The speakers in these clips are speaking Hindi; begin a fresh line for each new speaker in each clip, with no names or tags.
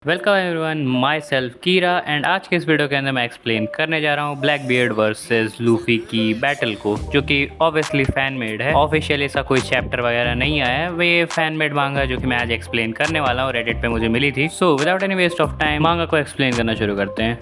Welcome everyone, my self Kira and आज के इस वीडियो के अंदर मैं एक्सप्लेन करने जा रहा हूँ ब्लैक बियर्ड वर्सेस लूफी की बैटल को, जो कि ऑब्वियसली फैन मेड है। ऑफिशियल ऐसा कोई चैप्टर वगैरह नहीं आया है, वे फैन मेड मांगा जो कि मैं आज एक्सप्लेन करने वाला हूँ। रेडिट पे मुझे मिली थी। So without any waste of time manga को एक्सप्लेन करना शुरू करते हैं।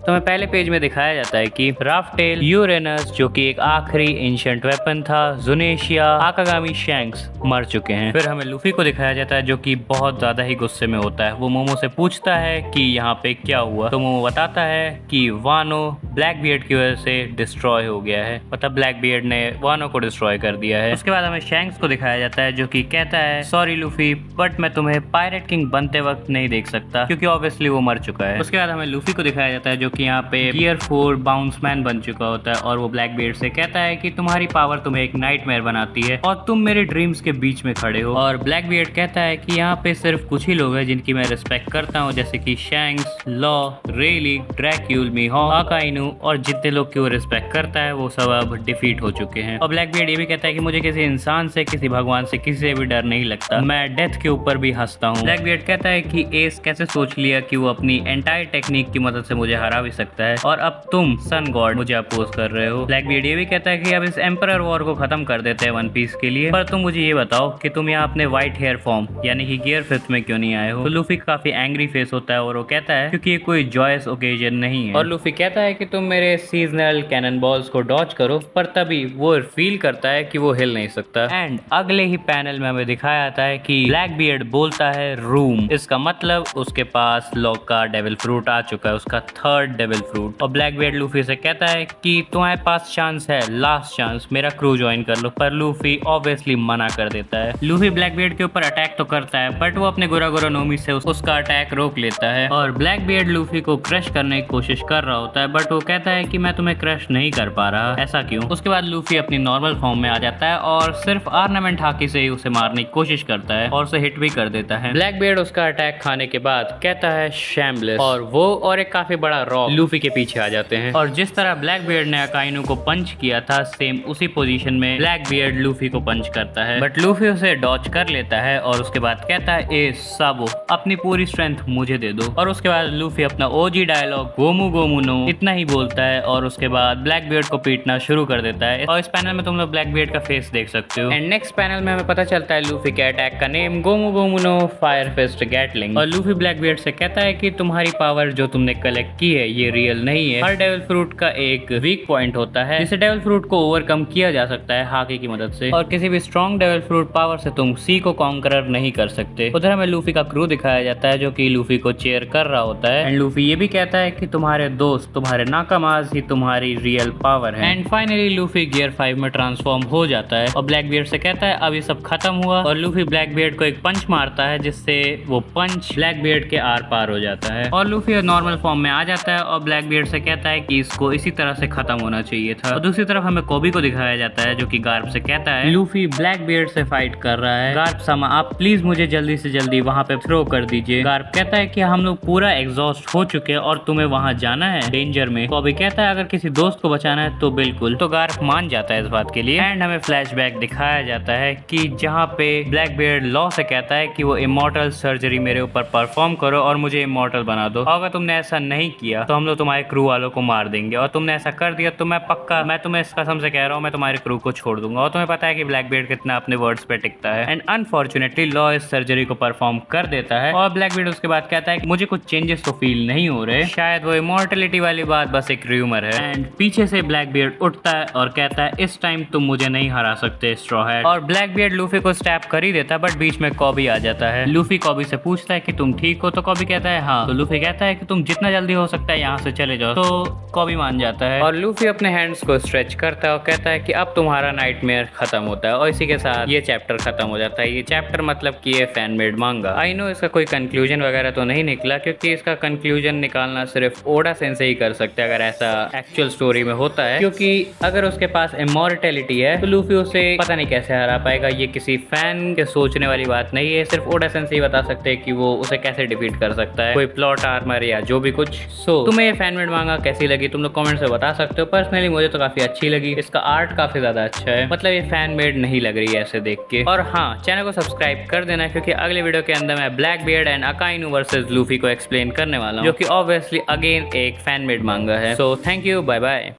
तो मैं पहले पेज में दिखाया जाता है कि राफ्टेल यूरेनस, जो कि एक आखिरी एंशिएंट वेपन था, जुनेशिया, आकागामी शैंक्स मर चुके हैं। फिर हमें लूफी को दिखाया जाता है जो कि बहुत ज्यादा ही गुस्से में होता है। वो मोमो से पूछता है कि यहाँ पे क्या हुआ, तो मोमो बताता है कि वानो ब्लैक बियर्ड की वजह से डिस्ट्रॉय हो गया है, मतलब ब्लैक बियर्ड ने वानो को डिस्ट्रॉय कर दिया है। उसके बाद हमें शैंक्स को दिखाया जाता है जो कि कहता है सॉरी लूफी, बट मैं तुम्हें पायरेट किंग बनते वक्त नहीं देख सकता, क्योंकि ऑब्वियसली वो मर चुका है। उसके बाद हमें लूफी को दिखाया जाता है जो कि यहाँ पे गियर 4 बाउंसमैन बन चुका होता है, और वो ब्लैक बियर्ड से कहता है कि तुम्हारी पावर तुम्हें एक नाइटमेयर बनाती है और तुम मेरे ड्रीम्स के बीच में खड़े हो। और ब्लैक बियर्ड कहता है कि यहाँ पे सिर्फ कुछ ही लोग हैं जिनकी मैं रिस्पेक्ट करता हूँ, जैसे कि शैंक्स, लॉ, रेली, ड्रैक्यूल, मीहॉ, आकाइनू, और जितने लोग की वो रिस्पेक्ट करता है वो सब अब डिफीट हो चुके हैं। और ब्लैक बियर्ड ये भी कहता है कि मुझे किसी इंसान से, किसी भगवान से, किसी से भी डर नहीं लगता, मैं डेथ के ऊपर भी हंसता हूँ। ब्लैक बियर्ड कहता है कि एस कैसे सोच लिया कि वो अपनी एंटायर टेक्निक की मदद से मुझे हरा भी सकता है, और अब तुम सन गॉड मुझे अपोज कर रहे हो। ब्लैक बियर्ड ये भी कहता है कि अब इस एम्परर वॉर को खत्म कर देते हैं वन पीस के लिए, पर तुम मुझे ये बताओ कि तुम यहाँ अपने व्हाइट हेयर फॉर्म यानी कि गियर 5 में क्यों नहीं आए हो। तो लूफी काफी एंग्री फेस होता है और वो कहता है क्योंकि ये कोई जॉयस ओकेजन नहीं है। और लूफी कहता है कि तुम मेरे सीजनल कैनन बॉल्स को डॉज करो, पर तभी वो फील करता है कि वो हिल नहीं सकता। एंड अगले ही पैनल में हमें दिखाया जाता है कि ब्लैक बियर्ड बोलता है रूम, इसका मतलब उसके पास लॉक का डेविल फ्रूट आ चुका है, उसका थर्ड डेविल फ्रूट। और ब्लैक बियर्ड लूफी से कहता है कि तुम्हारे पास चांस है, लास्ट चांस, मेरा क्रू ज्वाइन कर लो, पर लूफी ऑब्वियसली मना कर देता है। लूफी ब्लैक बियर्ड के ऊपर अटैक तो करता है, बट वो अपने गोरा गोरा नोमी से उसका अटैक रोक लेता है, और ब्लैक बियर्ड लूफी को क्रश करने की कोशिश कर रहा होता है, बट वो कहता है कि मैं तुम्हें क्रश नहीं कर पा रहा, ऐसा क्यों। उसके बाद लूफी अपनी नॉर्मल फॉर्म में आ जाता है और सिर्फ ऑर्नामेंट हाकी से ही उसे मारने की कोशिश करता है और उसे हिट भी कर देता है। ब्लैक बियर्ड उसका अटैक खाने के बाद कहता है शैमलेस, और वो और एक काफी बड़ा रॉक लूफी के पीछे आ जाते हैं। और जिस तरह ब्लैक बियर्ड ने अकाइनू को पंच किया था, सेम उसी पोजीशन में ब्लैक बियर्ड लूफी को पंच करता है, बट लूफी उसे डॉच कर लेता है और उसके बाद कहता है ए साबो, अपनी पूरी स्ट्रेंथ मुझे दे दो। और उसके बाद लूफी अपना ओजी डायलॉग गोमू गोमू नो इतना ही बोलता है, और उसके बाद ब्लैक बियर्ड को पीटना शुरू कर देता है। और इस पैनल में तुम लोग ब्लैक बियर्ड का फेस देख सकते हो। एंड नेक्स्ट पैनल में हमें पता चलता है लूफी के अटैक का name Gomu Gomu no fire fist gatling. और लूफी ब्लैक बियर्ड से कहता है कि तुम्हारी पावर जो तुमने कलेक्ट की है ये रियल नहीं है। हर डेविल फ्रूट का एक वीक पॉइंट होता है जिसे डेविल फ्रूट को ओवरकम किया जा सकता है हाकी की मदद से, और किसी भी स्ट्रॉन्ग डेविल फ्रूट पावर से तुम सी को कॉन्करर नहीं कर सकते। उधर हमें लूफी का क्रू दिखाया जाता है जो कि लूफी को चेयर कर रहा होता है। एंड लूफी ये भी कहता है कि तुम्हारे दोस्त, तुम्हारे नाकामाज ही तुम्हारी रियल पावर है। एंड फाइनली लूफी गियर 5 में ट्रांसफॉर्म हो जाता है और ब्लैक बियर्ड से कहता है अब ये सब खत्म हुआ, और लूफी ब्लैक बियर्ड को एक पंच मारता है जिससे वो पंच ब्लैक बियर्ड के आर पार हो जाता है, और लूफी नॉर्मल फॉर्म में आ जाता है और ब्लैक बियर्ड से कहता है कि इसको इसी तरह से खत्म होना चाहिए था। और दूसरी तरफ हमें कोबी को दिखाया जाता है जो कि गार्प से कहता है लूफी ब्लैक बियर्ड से फाइट कर रहा है, गार्प सामा आप प्लीज मुझे जल्दी से जल्दी वहां पे थ्रो कर दीजिए। गार्प कहता है कि हम लोग पूरा एग्जॉस्ट हो चुके हैं और तुम्हें वहां जाना है डेंजर में। कोबी कहता है अगर किसी दोस्त को बचाना है तो बिल्कुल, तो गार्प मान जाता है इस बात के लिए। एंड हमें फ्लैशबैक दिखाया जाता है कि जहाँ पे ब्लैक बियर्ड लॉ से कहता है कि वो इमॉर्टल सर्जरी मेरे ऊपर परफॉर्म करो और मुझे इमॉर्टल बना दो, अगर तुमने ऐसा नहीं किया तो हम लोग तुम्हारे क्रू वालों को मार देंगे, और तुमने ऐसा कर दिया तो मैं पक्का, मैं तुम्हें इस कसम से कह रहा हूँ, मैं तुम्हारे क्रू को छोड़ दूंगा। और तुम्हें पता है कि ब्लैक बियर्ड कितना अपने वर्ड्स पे टिकता है। एंड अनफॉर्चुनेटली लॉ इस सर्जरी को परफॉर्म कर देता है, और ब्लैक बियर्ड उसके बाद कहता है कि मुझे कुछ चेंजेस तो फील नहीं हो रहे, शायद वो इमॉर्टलिटी वाली बात बस एक र्यूमर है। एंड पीछे से ब्लैक बियर्ड उठता है और कहता है इस टाइम तुम मुझे नहीं हरा सकते स्ट्रॉ हैट। और ब्लैक बियर्ड लूफी को स्टैप कर ही देता है, बट बीच में कॉबी आ जाता है। लूफी कॉबी से पूछता है कि तुम ठीक हो, तो कॉबी कहता है हाँ। तो लूफी कहता है कि तुम जितना जल्दी हो सकता है यहाँ से चले जाओ, तो कॉबी मान जाता है। और लूफी अपने हैंड्स को स्ट्रेच करता है और कहता है कि अब तुम्हारा नाइटमेयर खत्म होता है, और इसी के साथ ये चैप्टर खत्म हो जाता है। ये चैप्टर मतलब कि ये फैन मेड मांगा। आई नो इसका कोई कंक्लूजन वगैरह तो नहीं निकला, क्योंकि इसका कंक्लूजन निकालना सिर्फ ओडा सेंसेई ही कर सकते हैं। अगर ऐसा एक्चुअल स्टोरी में होता है, क्योंकि अगर उसके पास इमॉर्टैलिटी है तो लूफी उसे पता नहीं कैसे हरा पाएगा। ये किसी फैन के सोचने वाली बात नहीं है, सिर्फ ओडा सेंसेई ही बता सकते हैं कि वो उसे कैसे डिफीट कर सकता है, कोई प्लॉट आर्मर या जो भी कुछ। तुम्हें ये फैन मेड मांगा कैसी लगी तुम लोग कमेंट से बता सकते हो। पर्सनली मुझे तो काफी अच्छी लगी, इसका आर्ट काफी ज्यादा अच्छा है, मतलब ये फैन मेड नहीं लग रही है ऐसे देख के। और हाँ, चैनल को सब्सक्राइब कर देना क्योंकि अगले वीडियो के अंदर मैं Blackbeard and Akainu versus Luffy को एक्सप्लेन करने वाला हूँ, जो कि ऑब्वियसली अगेन एक फैन मेड मांगा है। So thank you, bye bye.